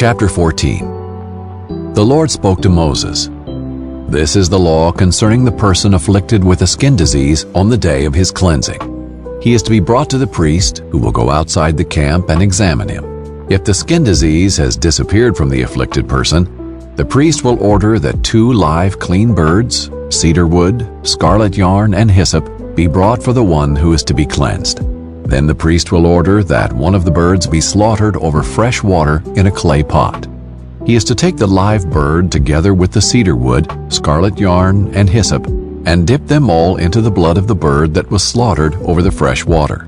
Chapter 14. The Lord spoke to Moses. This is the law concerning the person afflicted with a skin disease on the day of his cleansing. He is to be brought to the priest, who will go outside the camp and examine him. If the skin disease has disappeared from the afflicted person, the priest will order that 2 live clean birds, cedar wood, scarlet yarn, and hyssop be brought for the one who is to be cleansed. Then the priest will order that one of the birds be slaughtered over fresh water in a clay pot. He is to take the live bird together with the cedar wood, scarlet yarn, and hyssop, and dip them all into the blood of the bird that was slaughtered over the fresh water.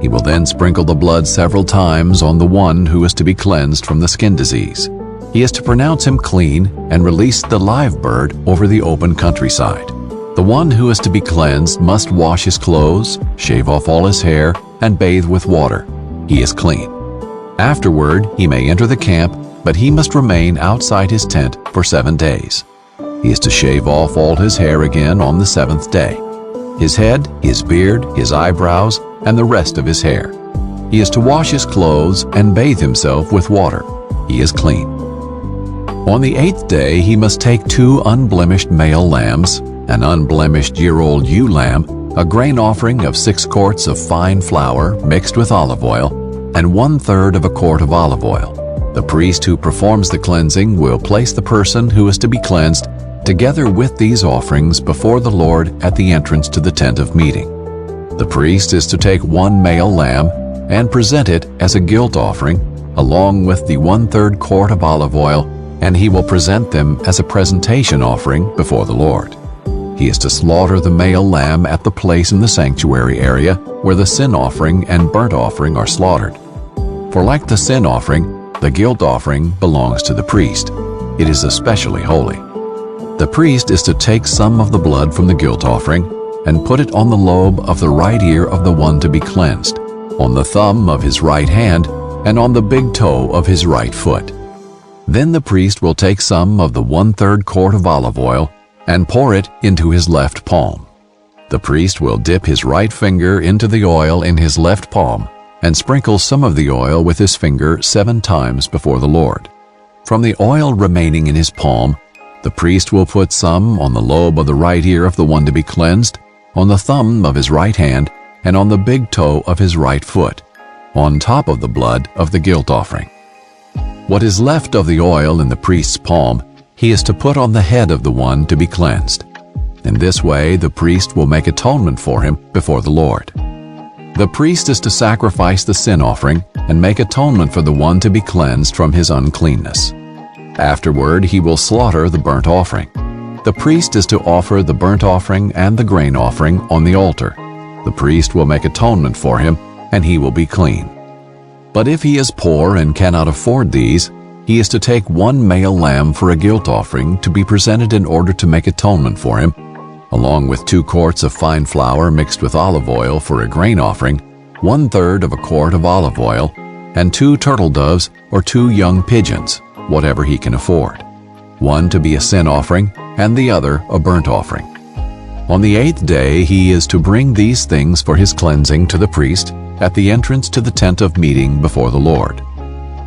He will then sprinkle the blood several times on the one who is to be cleansed from the skin disease. He is to pronounce him clean and release the live bird over the open countryside. The one who is to be cleansed must wash his clothes, shave off all his hair, and bathe with water. He is clean. Afterward, he may enter the camp, but he must remain outside his tent for 7 days. He is to shave off all his hair again on the 7th day. His head, his beard, his eyebrows, and the rest of his hair. He is to wash his clothes and bathe himself with water. He is clean. On the 8th day, he must take 2 unblemished male lambs, an unblemished year-old ewe lamb, a grain offering of 6 quarts of fine flour mixed with olive oil, and 1/3 of a quart of olive oil. The priest who performs the cleansing will place the person who is to be cleansed together with these offerings before the Lord at the entrance to the tent of meeting. The priest is to take 1 male lamb and present it as a guilt offering, along with the 1/3 quart of olive oil, and he will present them as a presentation offering before the Lord. He is to slaughter the male lamb at the place in the sanctuary area where the sin offering and burnt offering are slaughtered. For like the sin offering, the guilt offering belongs to the priest. It is especially holy. The priest is to take some of the blood from the guilt offering and put it on the lobe of the right ear of the one to be cleansed, on the thumb of his right hand, and on the big toe of his right foot. Then the priest will take some of the 1/3 quart of olive oil and pour it into his left palm. The priest will dip his right finger into the oil in his left palm and sprinkle some of the oil with his finger 7 times before the Lord. From the oil remaining in his palm, the priest will put some on the lobe of the right ear of the one to be cleansed, on the thumb of his right hand, and on the big toe of his right foot, on top of the blood of the guilt offering. What is left of the oil in the priest's palm, he is to put on the head of the one to be cleansed. In this way, the priest will make atonement for him before the Lord. The priest is to sacrifice the sin offering and make atonement for the one to be cleansed from his uncleanness. Afterward, he will slaughter the burnt offering. The priest is to offer the burnt offering and the grain offering on the altar. The priest will make atonement for him, and he will be clean. But if he is poor and cannot afford these, he is to take 1 male lamb for a guilt offering to be presented in order to make atonement for him, along with 2 quarts of fine flour mixed with olive oil for a grain offering, 1/3 of a quart of olive oil, and 2 turtle doves or 2 young pigeons, whatever he can afford, one to be a sin offering and the other a burnt offering. On the 8th day he is to bring these things for his cleansing to the priest at the entrance to the tent of meeting before the Lord.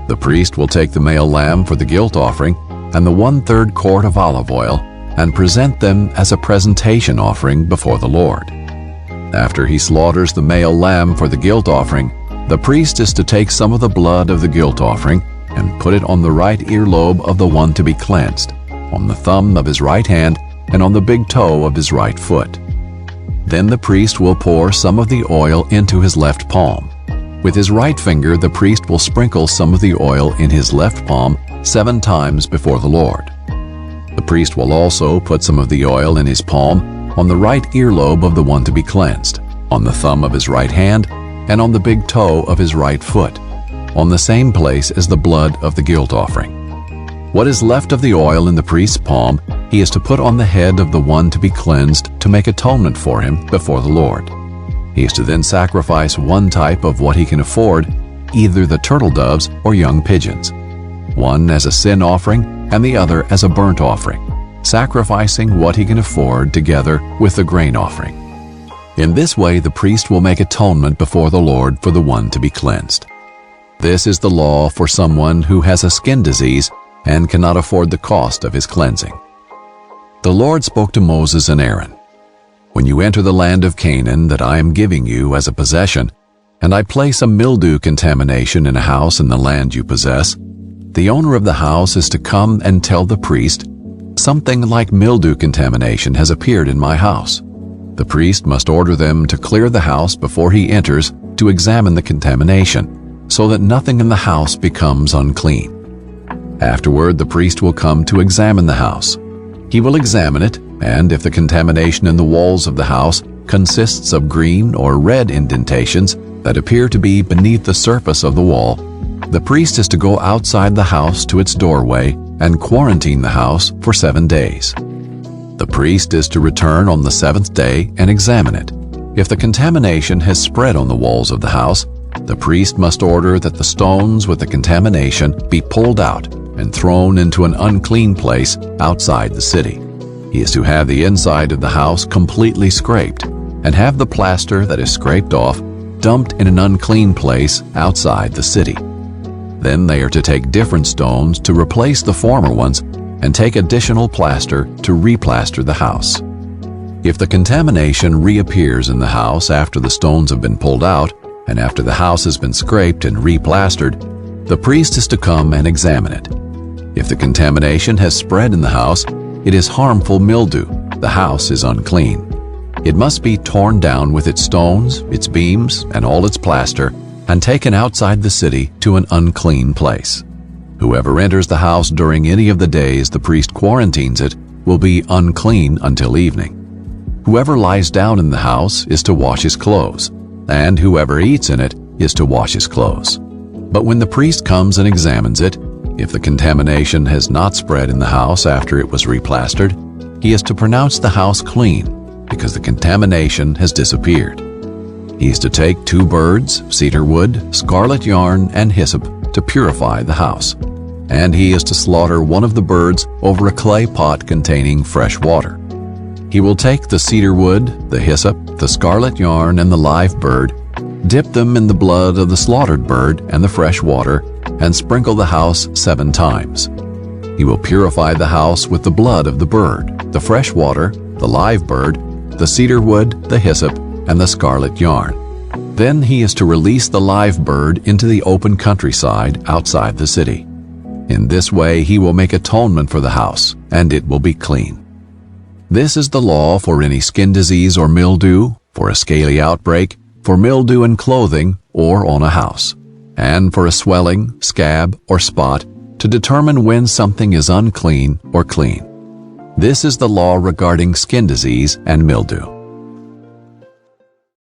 The priest will take the male lamb for the guilt offering and the 1/3 quart of olive oil and present them as a presentation offering before the Lord. After he slaughters the male lamb for the guilt offering, the priest is to take some of the blood of the guilt offering and put it on the right earlobe of the one to be cleansed, on the thumb of his right hand, and on the big toe of his right foot. Then the priest will pour some of the oil into his left palm. With his right finger, the priest will sprinkle some of the oil in his left palm 7 times before the Lord. The priest will also put some of the oil in his palm on the right earlobe of the one to be cleansed, on the thumb of his right hand, and on the big toe of his right foot, on the same place as the blood of the guilt offering. What is left of the oil in the priest's palm, he is to put on the head of the one to be cleansed to make atonement for him before the Lord. He is to then sacrifice 1 type of what he can afford, either the turtle doves or young pigeons, one as a sin offering and the other as a burnt offering, sacrificing what he can afford together with the grain offering. In this way the priest will make atonement before the Lord for the one to be cleansed. This is the law for someone who has a skin disease and cannot afford the cost of his cleansing. The Lord spoke to Moses and Aaron, "When you enter the land of Canaan that I am giving you as a possession, and I place a mildew contamination in a house in the land you possess, the owner of the house is to come and tell the priest, 'Something like mildew contamination has appeared in my house.' The priest must order them to clear the house before he enters to examine the contamination, so that nothing in the house becomes unclean. Afterward, the priest will come to examine the house. He will examine it, and if the contamination in the walls of the house consists of green or red indentations that appear to be beneath the surface of the wall, the priest is to go outside the house to its doorway and quarantine the house for 7 days. The priest is to return on the 7th day and examine it. If the contamination has spread on the walls of the house, the priest must order that the stones with the contamination be pulled out and thrown into an unclean place outside the city. He is to have the inside of the house completely scraped and have the plaster that is scraped off dumped in an unclean place outside the city. Then they are to take different stones to replace the former ones and take additional plaster to replaster the house. If the contamination reappears in the house after the stones have been pulled out and after the house has been scraped and replastered, the priest is to come and examine it. If the contamination has spread in the house, it is harmful mildew. The house is unclean. It must be torn down with its stones, its beams, and all its plaster, and taken outside the city to an unclean place. Whoever enters the house during any of the days the priest quarantines it will be unclean until evening. Whoever lies down in the house is to wash his clothes, and whoever eats in it is to wash his clothes. But when the priest comes and examines it, if the contamination has not spread in the house after it was replastered, he is to pronounce the house clean, because the contamination has disappeared. He is to take 2 birds, cedar wood, scarlet yarn, and hyssop to purify the house, and he is to slaughter one of the birds over a clay pot containing fresh water. He will take the cedar wood, the hyssop, the scarlet yarn, and the live bird, dip them in the blood of the slaughtered bird and the fresh water, and sprinkle the house 7 times. He will purify the house with the blood of the bird, the fresh water, the live bird, the cedar wood, the hyssop, and the scarlet yarn. Then he is to release the live bird into the open countryside outside the city. In this way he will make atonement for the house, and it will be clean. This is the law for any skin disease or mildew, for a scaly outbreak, for mildew in clothing or on a house, and for a swelling, scab, or spot, to determine when something is unclean or clean. This is the law regarding skin disease and mildew.